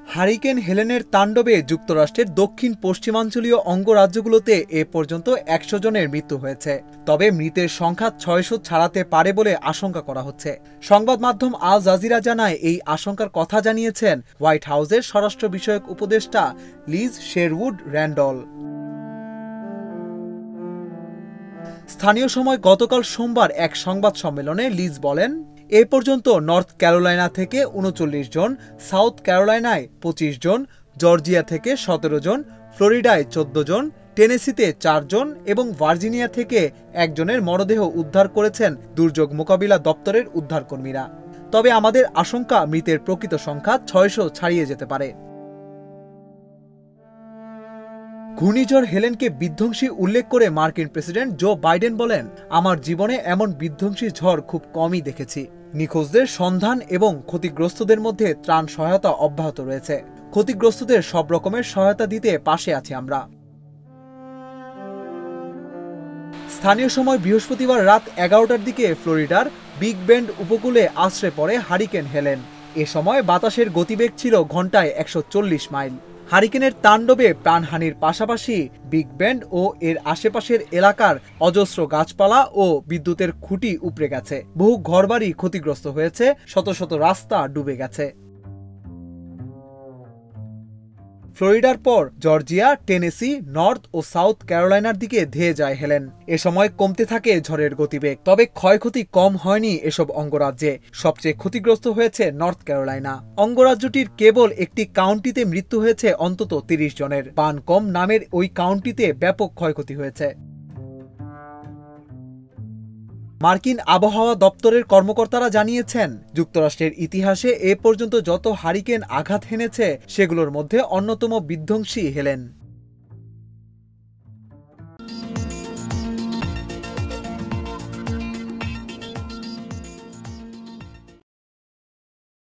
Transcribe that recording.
Hurricane হেলেনের তাণ্ডবে যুক্তরাষ্ট্রের দক্ষিণ পশ্চিমাঞ্চলীয় অঙ্গরাজ্যগুলোতে এ পর্যন্ত ১০০ জনের মৃত্যু হয়েছে। তবে মৃতের সংখ্যা ৬০০ ছাড়াতে পারে বলে আশঙ্কা করা হচ্ছে। সংবাদ মাধ্যম আল জাজিরা জানায়, এই আশঙ্কার কথা জানিয়েছেন হোয়াইট হাউসের স্বরাষ্ট্র বিষয়ক উপদেষ্টা লিজ শেরউড র্যান্ডল। স্থানীয় সময় গতকাল সোমবার এক সংবাদ সম্মেলনে লিজ বলেন, এ পর্যন্ত নর্থ ক্যারোলাইনা থেকে ৩৯ জন, সাউথ ক্যারোলাইনায় ২৫ জন, জর্জিয়া থেকে ১৭ জন, ফ্লোরিডায় ১৪ জন, টেনেসিতে ৪ জন এবং ভার্জিনিয়া থেকে একজনের মরদেহ উদ্ধার করেছেন দুর্যোগ মোকাবিলা দপ্তরের উদ্ধারকর্মীরা। তবে আমাদের আশঙ্কা মৃতের প্রকৃত সংখ্যা ৬০০ ছাড়িয়ে যেতে পারে। ঘূর্ণিঝড় হেলেনকে বিধ্বংসী উল্লেখ করে মার্কিন প্রেসিডেন্ট জো বাইডেন বলেন, আমার জীবনে এমন বিধ্বংসী ঝড় খুব কমই দেখেছি। নিখোঁজদের সন্ধান এবং ক্ষতিগ্রস্তদের মধ্যে ত্রাণ সহায়তা অব্যাহত রয়েছে। ক্ষতিগ্রস্তদের সব রকমের সহায়তা দিতে পাশে আছি আমরা। স্থানীয় সময় বৃহস্পতিবার রাত ১১টার দিকে ফ্লোরিডার বিগ বেন্ড উপকূলে আছড়ে পড়ে হারিকেন হেলেন। এ সময় বাতাসের গতিবেগ ছিল ঘন্টায় ১৪০ মাইল। হারিকেনের তাণ্ডবে প্রাণহানির পাশাপাশি বিগ বেন্ড ও এর আশেপাশের এলাকার অজস্র গাছপালা ও বিদ্যুতের খুঁটি উপড়ে গেছে। বহু ঘরবাড়ি ক্ষতিগ্রস্ত হয়েছে, শত শত রাস্তা ডুবে গেছে। ফ্লোরিডার পর জর্জিয়া, টেনেসি, নর্থ ও সাউথ ক্যারোলাইনার দিকে ধেয়ে যায় হেলেন। এ সময় কমতে থাকে ঝড়ের গতিবেগ। তবে ক্ষয়ক্ষতি কম হয়নি এসব অঙ্গরাজ্যে। সবচেয়ে ক্ষতিগ্রস্ত হয়েছে নর্থ ক্যারোলাইনা। অঙ্গরাজ্যটির কেবল একটি কাউন্টিতে মৃত্যু হয়েছে অন্তত ৩০ জনের। পানকম নামের ওই কাউন্টিতে ব্যাপক ক্ষয়ক্ষতি হয়েছে। মার্কিন আবহাওয়া দপ্তরের কর্মকর্তারা জানিয়েছেন, যুক্তরাষ্ট্রের ইতিহাসে এ পর্যন্ত যত হারিকেন আঘাত হেনেছে সেগুলোর মধ্যে অন্যতম বিধ্বংসী হেলেন।